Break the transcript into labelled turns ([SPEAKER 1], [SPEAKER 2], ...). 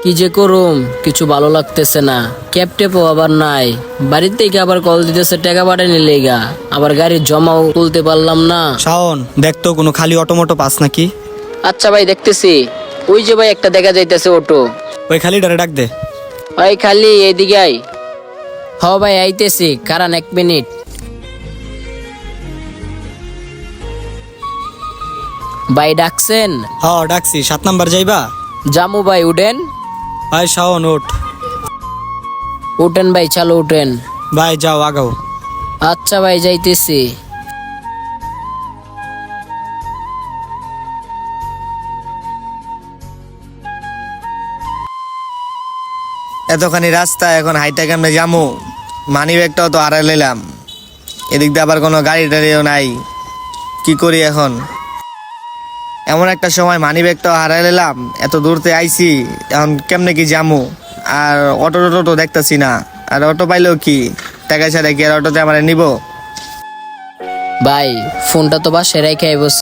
[SPEAKER 1] কি যে করুম কিছু ভালো লাগতেছে না। ক্যাব টেপও আবার নাই, বাড়ির থেকে আবার কল দিতেছে টাকা পাঠানি লেগা, আবার গাড়ির জমাও তুলতে পারলাম না।
[SPEAKER 2] শাওন, দেখ তো কোনো খালি অটোমোটো পাস নাকি।
[SPEAKER 1] আচ্ছা ভাই দেখতেছি। ওই যে ভাই একটা দেখা যাইতেছে অটো।
[SPEAKER 2] ওই খালি ডারে ডাক দে।
[SPEAKER 1] ভাই খালি এইদিকে আই। হ ভাই আইতেছি, কারণ 1 মিনিট। ভাই ডাকছেন?
[SPEAKER 2] হ ডাকছি, 7 নাম্বার যাইবা।
[SPEAKER 1] জামু ভাই উঠেন।
[SPEAKER 2] ভাই শাওন ওঠ।
[SPEAKER 1] উঠেন ভাই, চালু উঠেন।
[SPEAKER 2] ভাই যাও আগাও।
[SPEAKER 1] আচ্ছা ভাই যাইতেছি।
[SPEAKER 3] এতখানি রাস্তা এখন হাইটা কেমনে যামু? মানি ব্যাগটাও তো হারাই লইলাম, এদিক দিয়ে আবার কোনো গাড়ি টাড়িও নাই। কি করি এখন? এমন একটা সময় মানি ব্যাগটাও হারাই লইলাম, এত দূরতে আইছি, এখন কেমনে কি যামু? আর অটো টোটো তো দেখতেছি না, আর অটো পাইলেও কি টাকা ছাড়া কি আর অটোতে আমার নিব?
[SPEAKER 1] ভাই ফোনটা তো বাসায় রেখে আইবো।